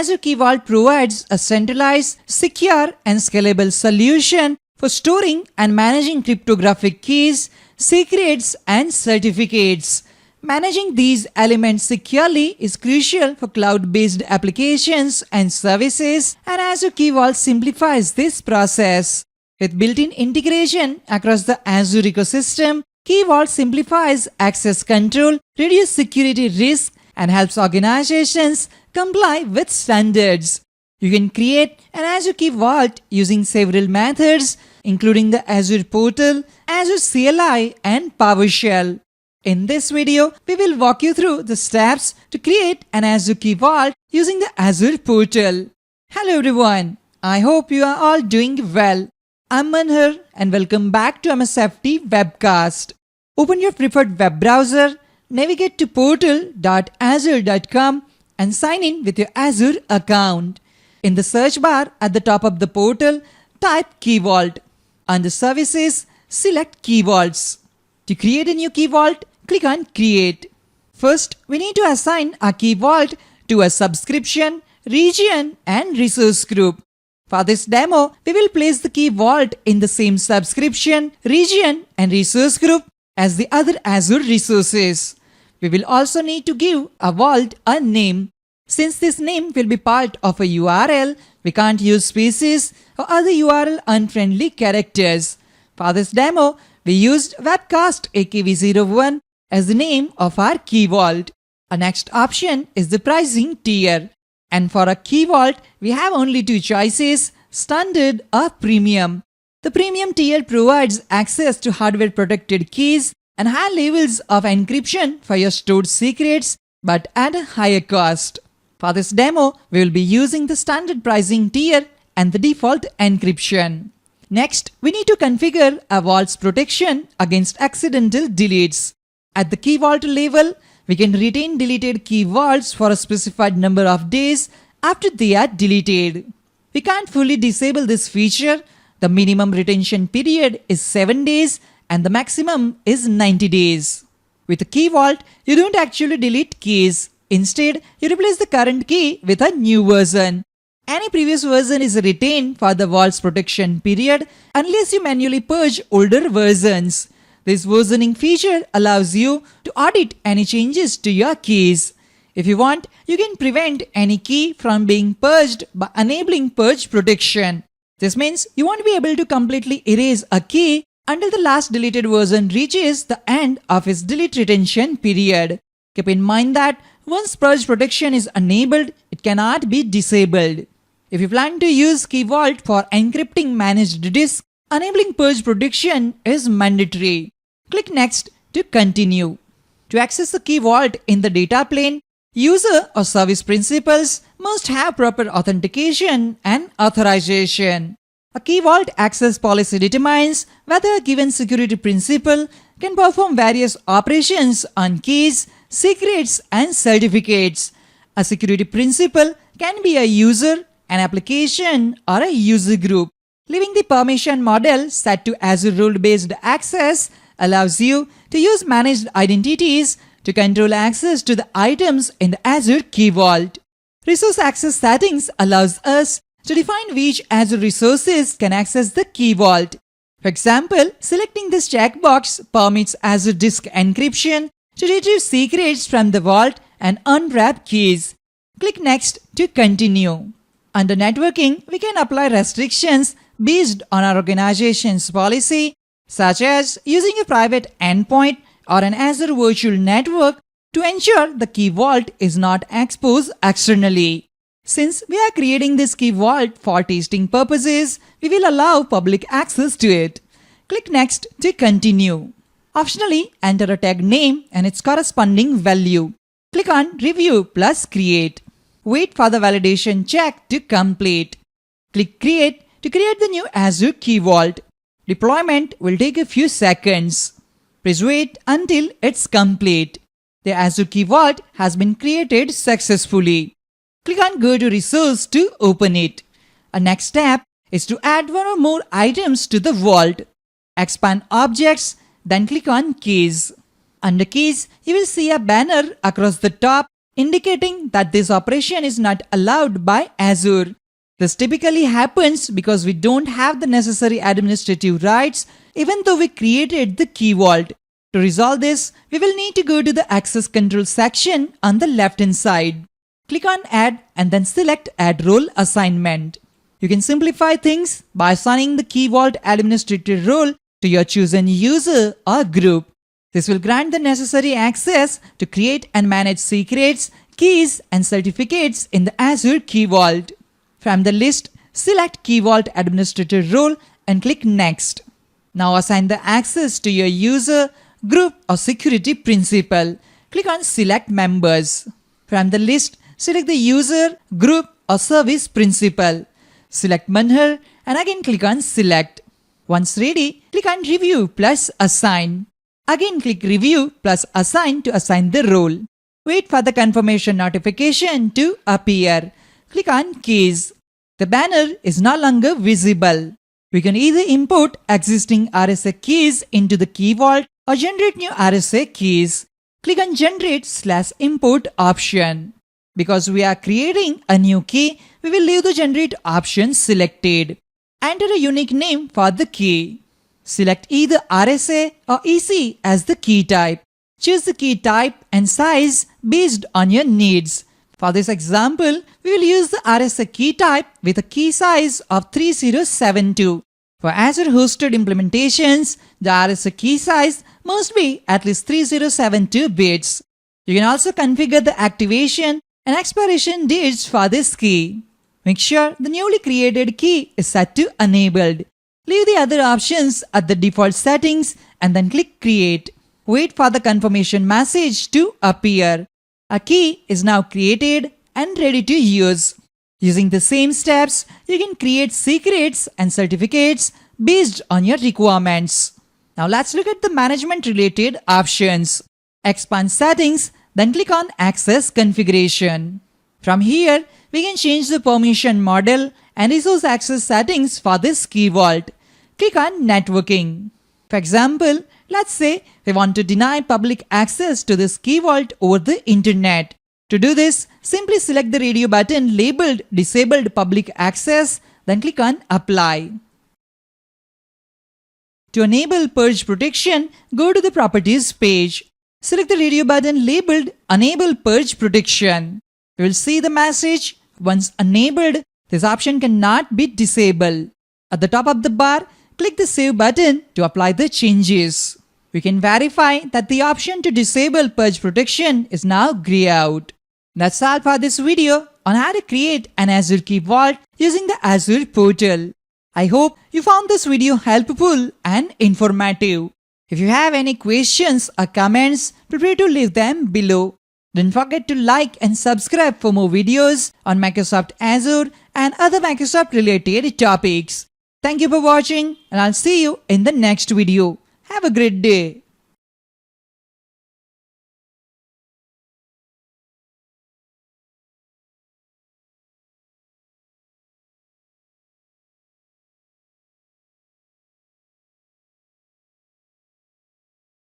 Azure Key Vault provides a centralized, secure, and scalable solution for storing and managing cryptographic keys, secrets, and certificates. Managing these elements securely is crucial for cloud-based applications and services, and Azure Key Vault simplifies this process. With built-in integration across the Azure ecosystem, Key Vault simplifies access control, reduces security risk, and helps organizations comply with standards. You can create an Azure Key Vault using several methods, including the Azure Portal, Azure CLI, and PowerShell. In this video, we will walk you through the steps to create an Azure Key Vault using the Azure Portal. Hello everyone, I hope you are all doing well. I'm Manhar and welcome back to MSFT WebCast. Open your preferred web browser, navigate to portal.azure.com and sign in with your Azure account. In the search bar at the top of the portal, type Key Vault. Under Services, select Key Vaults. To create a new Key Vault, click on Create. First, we need to assign a Key Vault to a subscription, region, and resource group. For this demo, we will place the Key Vault in the same subscription, region, and resource group as the other Azure resources. We will also need to give a vault a name. Since this name will be part of a URL, we can't use spaces or other URL unfriendly characters. For this demo, we used WebCast AKV01 as the name of our Key Vault. Our next option is the pricing tier. And for a Key Vault, we have only two choices, Standard or Premium. The Premium tier provides access to hardware-protected keys and high levels of encryption for your stored secrets, but at a higher cost. For this demo, we will be using the Standard pricing tier and the default encryption. Next, we need to configure a vault's protection against accidental deletes. At the Key Vault level, we can retain deleted key vaults for a specified number of days after they are deleted. We can't fully disable this feature. The minimum retention period is 7 days and the maximum is 90 days. With a Key Vault, you don't actually delete keys. Instead, you replace the current key with a new version. Any previous version is retained for the vault's protection period unless you manually purge older versions. This versioning feature allows you to audit any changes to your keys. If you want, you can prevent any key from being purged by enabling purge protection. This means you won't be able to completely erase a key until the last deleted version reaches the end of its delete retention period. Keep in mind that once purge protection is enabled, it cannot be disabled. If you plan to use Key Vault for encrypting managed disk, enabling purge protection is mandatory. Click Next to continue. To access the Key Vault in the data plane, user or service principals must have proper authentication and authorization. A Key Vault access policy determines whether a given security principal can perform various operations on keys, secrets, and certificates. A security principal can be a user, an application, or a user group. Leaving the permission model set to Azure role-based access allows you to use managed identities to control access to the items in the Azure Key Vault. Resource access settings allows us to define which Azure resources can access the Key Vault. For example, selecting this checkbox permits Azure Disk Encryption to retrieve secrets from the vault and unwrap keys. Click Next to continue. Under Networking, we can apply restrictions based on our organization's policy, such as using a private endpoint or an Azure virtual network to ensure the Key Vault is not exposed externally. Since we are creating this Key Vault for testing purposes, we will allow public access to it. Click Next to continue. Optionally, enter a tag name and its corresponding value. Click on Review plus Create. Wait for the validation check to complete. Click Create to create the new Azure Key Vault. Deployment will take a few seconds. Please wait until it's complete. The Azure Key Vault has been created successfully. Click on Go to Resource to open it. Our next step is to add one or more items to the vault. Expand Objects, then click on Keys. Under Keys, you will see a banner across the top indicating that this operation is not allowed by Azure. This typically happens because we don't have the necessary administrative rights even though we created the key vault. To resolve this, we will need to go to the access control section on the left hand side. Click on Add and then select Add Role Assignment. You can simplify things by assigning the key vault administrator role to your chosen user or group. This will grant the necessary access to create and manage secrets, keys and certificates in the Azure Key Vault. From the list, select Key Vault Administrator role and click Next. Now assign the access to your user, group or security principal. Click on Select Members. From the list, select the user, group or service principal. Select Manhar and again click on Select. Once ready, click on Review plus Assign. Again click Review plus Assign to assign the role. Wait for the confirmation notification to appear. Click on Keys. The banner is no longer visible. We can either import existing RSA keys into the key vault or generate new RSA keys. Click on Generate/Import option. Because we are creating a new key, we will leave the Generate option selected. Enter a unique name for the key. Select either RSA or EC as the key type. Choose the key type and size based on your needs. For this example, we will use the RSA key type with a key size of 3072. For Azure hosted implementations, the RSA key size must be at least 3072 bits. You can also configure the activation and expiration dates for this key. Make sure the newly created key is set to Enabled. Leave the other options at the default settings and then click Create. Wait for the confirmation message to appear. A key is now created and ready to use. Using the same steps, you can create secrets and certificates based on your requirements. Now let's look at the management related options. Expand Settings, then click on Access Configuration. From here, we can change the permission model and resource access settings for this key vault. Click on Networking. For example, let's say we want to deny public access to this key vault over the internet. To do this, simply select the radio button labeled Disabled Public Access, then click on Apply. To enable Purge Protection, go to the Properties page. Select the radio button labeled Enable Purge Protection. You will see the message, once enabled, this option cannot be disabled. At the top of the bar, click the Save button to apply the changes. We can verify that the option to disable Purge Protection is now grayed out. That's all for this video on how to create an Azure Key Vault using the Azure portal. I hope you found this video helpful and informative. If you have any questions or comments, feel free to leave them below. Don't forget to like and subscribe for more videos on Microsoft Azure and other Microsoft related topics. Thank you for watching and I'll see you in the next video. Have a great day.